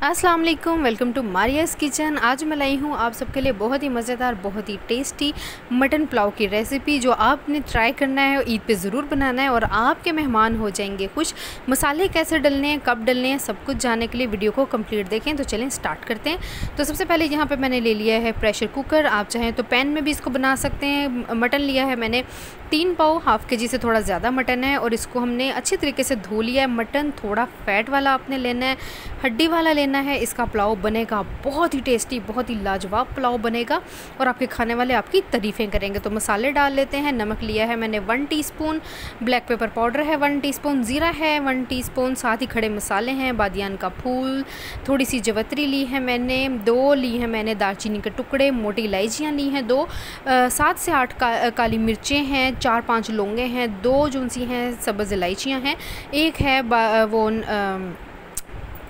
अस्सलाम वालेकुम, welcome to मारियाज़ kitchen. आज मैं लाई हूँ आप सबके लिए बहुत ही मज़ेदार, बहुत ही टेस्टी मटन पुलाव की रेसिपी जो आपने ट्राई करना है, ईद पे ज़रूर बनाना है और आपके मेहमान हो जाएंगे खुश। मसाले कैसे डलने हैं, कब डलने हैं, सब कुछ जानने के लिए वीडियो को कंप्लीट देखें। तो चलें स्टार्ट करते हैं। तो सबसे पहले यहाँ पर मैंने ले लिया है प्रेशर कुकर। आप चाहें तो पैन में भी इसको बना सकते हैं। मटन लिया है मैंने 3 पाव, हाफ़ के जी से थोड़ा ज़्यादा मटन है और इसको हमने अच्छी तरीके से धो लिया है। मटन थोड़ा फैट वाला आपने लेना है, हड्डी वाला लेना है। इसका पुलाव बनेगा बहुत ही टेस्टी, बहुत ही लाजवाब पुलाव बनेगा और आपके खाने वाले आपकी तारीफ़ें करेंगे। तो मसाले डाल लेते हैं। नमक लिया है मैंने 1 टीस्पून, ब्लैक पेपर पाउडर है 1 टीस्पून, ज़ीरा है 1 टीस्पून, साथ ही खड़े मसाले हैं, बादियान का फूल, थोड़ी सी जवत्री ली है मैंने, 2 ली है मैंने दालचीनी के टुकड़े, मोटी इलायचियाँ ली हैं 2, 7 से 8 काली मिर्चें हैं, 4-5 लौंगे हैं, 2 जो सी हैं सब्ज़ इलायचियाँ हैं, 1 है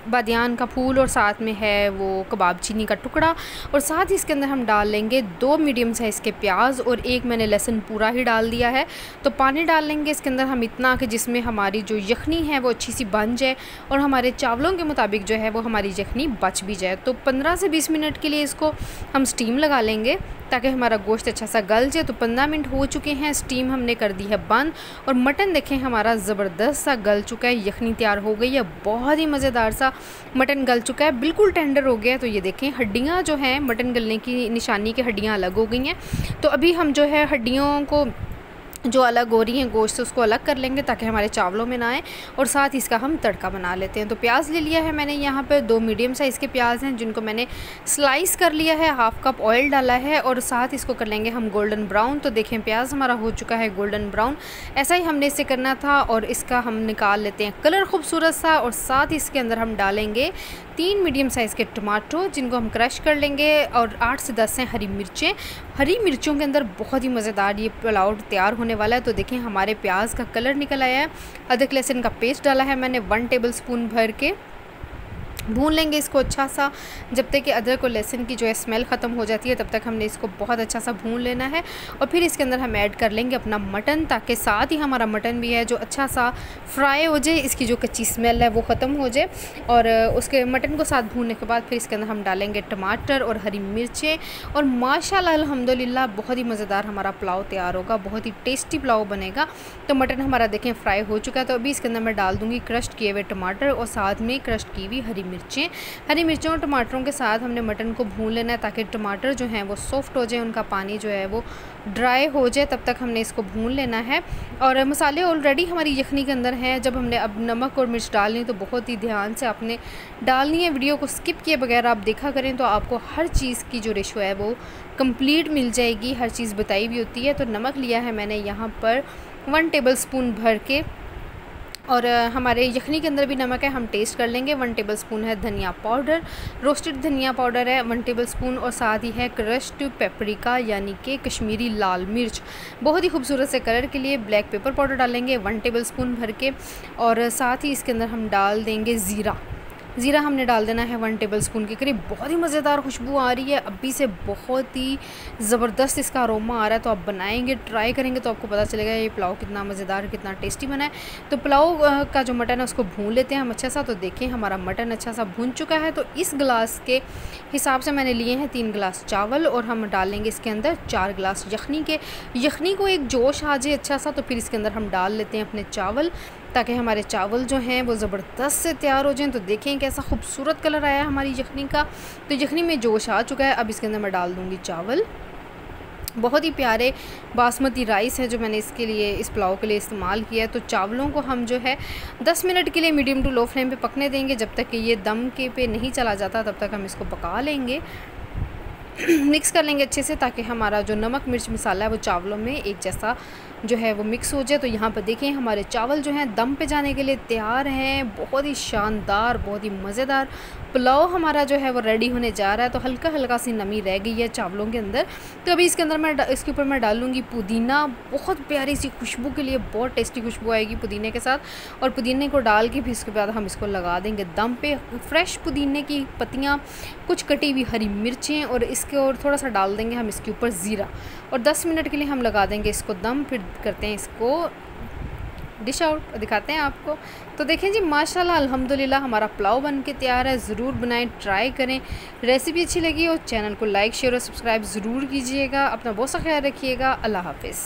बादियान का फूल और साथ में है वो कबाब चीनी का टुकड़ा। और साथ ही इसके अंदर हम डाल लेंगे 2 मीडियम साइज़ के प्याज और 1 मैंने लहसुन पूरा ही डाल दिया है। तो पानी डाल लेंगे इसके अंदर हम इतना कि जिसमें हमारी जो यखनी है वो अच्छी सी बन जाए और हमारे चावलों के मुताबिक जो है वो हमारी यखनी बच भी जाए। तो 15 से 20 मिनट के लिए इसको हम स्टीम लगा लेंगे ताकि हमारा गोश्त अच्छा सा गल जाए। तो 15 मिनट हो चुके हैं, स्टीम हमने कर दी है बंद और मटन देखें हमारा ज़बरदस्त सा गल चुका है, यखनी तैयार हो गई है, बहुत ही मज़ेदार सा मटन गल चुका है, बिल्कुल टेंडर हो गया है। तो ये देखें हड्डियाँ जो हैं मटन गलने की निशानी की हड्डियाँ अलग हो गई हैं। तो अभी हम जो है हड्डियों को जो अलग हो रही हैं गोश्त से उसको अलग कर लेंगे ताकि हमारे चावलों में ना आए और साथ ही इसका हम तड़का बना लेते हैं। तो प्याज ले लिया है मैंने यहाँ पर 2 मीडियम साइज़ के प्याज हैं जिनको मैंने स्लाइस कर लिया है, हाफ़ कप ऑयल डाला है और साथ इसको कर लेंगे हम गोल्डन ब्राउन। तो देखें प्याज हमारा हो चुका है गोल्डन ब्राउन, ऐसा ही हमने इसे करना था और इसका हम निकाल लेते हैं कलर खूबसूरत सा। और साथ इसके अंदर हम डालेंगे 3 मीडियम साइज़ के टमाटो जिनको हम क्रश कर लेंगे और 8 से 10 हैं हरी मिर्चें। हरी मिर्चों के अंदर बहुत ही मज़ेदार ये पुलाव तैयार होने वाला है। तो देखें हमारे प्याज का कलर निकल आया है। अदरक लहसुन का पेस्ट डाला है मैंने 1 टेबल स्पून भर के। भून लेंगे इसको अच्छा सा जब तक कि अदरक और लहसुन की जो है स्मेल ख़त्म हो जाती है, तब तक हमने इसको बहुत अच्छा सा भून लेना है। और फिर इसके अंदर हम ऐड कर लेंगे अपना मटन ताकि साथ ही हमारा मटन भी है जो अच्छा सा फ्राई हो जाए, इसकी जो कच्ची स्मेल है वो ख़त्म हो जाए। और उसके मटन को साथ भूनने के बाद फिर इसके अंदर हम डालेंगे टमाटर और हरी मिर्चें और माशाल्लाह अल्हम्दुलिल्लाह बहुत ही मज़ेदार हमारा पुलाव तैयार होगा, बहुत ही टेस्टी पुलाव बनेगा। तो मटन हमारा देखें फ्राई हो चुका है। तो अभी इसके अंदर मैं डाल दूँगी क्रश्ड किए हुए टमाटर और साथ में क्रश्ड की हुई हरी मिर्चों और टमाटरों के साथ हमने मटन को भून लेना है ताकि टमाटर जो हैं वो सॉफ्ट हो जाए, उनका पानी जो है वो ड्राई हो जाए, तब तक हमने इसको भून लेना है। और मसाले ऑलरेडी हमारी यखनी के अंदर हैं। जब हमने अब नमक और मिर्च डालनी तो बहुत ही ध्यान से आपने डालनी है, वीडियो को स्किप किए बगैर आप देखा करें तो आपको हर चीज़ की जो रेशो है वो कंप्लीट मिल जाएगी, हर चीज़ बताई भी होती है। तो नमक लिया है मैंने यहाँ पर 1 टेबल स्पून भर के और हमारे यखनी के अंदर भी नमक है, हम टेस्ट कर लेंगे। 1 टेबल स्पून है धनिया पाउडर, रोस्टेड धनिया पाउडर है 1 टेबल स्पून और साथ ही है क्रश्ड पेपरिका यानी कि कश्मीरी लाल मिर्च, बहुत ही खूबसूरत से कलर के लिए। ब्लैक पेपर पाउडर डालेंगे 1 टेबल स्पून भर के और साथ ही इसके अंदर हम डाल देंगे ज़ीरा हमने डाल देना है 1 टेबल स्पून के करीब। बहुत ही मज़ेदार खुशबू आ रही है अभी से, बहुत ही ज़बरदस्त इसका अरोमा आ रहा है। तो आप बनाएंगे, ट्राई करेंगे तो आपको पता चलेगा ये पुलाव कितना मज़ेदार, कितना टेस्टी बना है। तो पुलाव का जो मटन है उसको भून लेते हैं हम अच्छा सा। तो देखें हमारा मटन अच्छा सा भून चुका है। तो इस गिलास के हिसाब से मैंने लिए हैं 3 गिलास चावल और हम डालेंगे इसके अंदर 4 गिलास यखनी के। यखनी को एक जोश आ जाए अच्छा सा तो फिर इसके अंदर हम डाल लेते हैं अपने चावल ताकि हमारे चावल जो हैं वो ज़बरदस्त से तैयार हो जाएं। तो देखें कैसा खूबसूरत कलर आया है हमारी यखनी का। तो यखनी में जोश आ चुका है। अब इसके अंदर मैं डाल दूँगी चावल। बहुत ही प्यारे बासमती राइस है जो मैंने इसके लिए, इस पुलाव के लिए इस्तेमाल किया है। तो चावलों को हम जो है 10 मिनट के लिए मीडियम टू लो फ्लेम पे पकने देंगे। जब तक कि ये दम के पे नहीं चला जाता तब तक हम इसको पका लेंगे, मिक्स कर लेंगे अच्छे से ताकि हमारा जो नमक मिर्च मसाला है वो चावलों में एक जैसा जो है वो मिक्स हो जाए। तो यहाँ पर देखें हमारे चावल जो हैं दम पे जाने के लिए तैयार हैं। बहुत ही शानदार, बहुत ही मज़ेदार पुलाव हमारा जो है वो रेडी होने जा रहा है। तो हल्का हल्का सी नमी रह गई है चावलों के अंदर। तो अभी इसके अंदर इसके ऊपर मैं डालूँगी पुदीना, बहुत प्यारी सी खुशबू के लिए, बहुत टेस्टी खुशबू आएगी पुदीने के साथ। और पुदीने को डाल के फिर उसके बाद हम इसको लगा देंगे दम पे। फ्रेश पुदीने की पत्तियाँ, कुछ कटी हुई हरी मिर्चें और इसके और थोड़ा सा डाल देंगे हम इसके ऊपर ज़ीरा और 10 मिनट के लिए हम लगा देंगे इसको दम। फिर करते हैं इसको डिश आउट दिखाते हैं आपको। तो देखें जी माशाल्लाह अल्हम्दुलिल्लाह हमारा पुलाव बन के तैयार है। ज़रूर बनाएं, ट्राई करें। रेसिपी अच्छी लगी हो चैनल को लाइक शेयर और सब्सक्राइब ज़रूर कीजिएगा। अपना बहुत सा ख्याल रखिएगा। अल्लाह हाफ़िज़।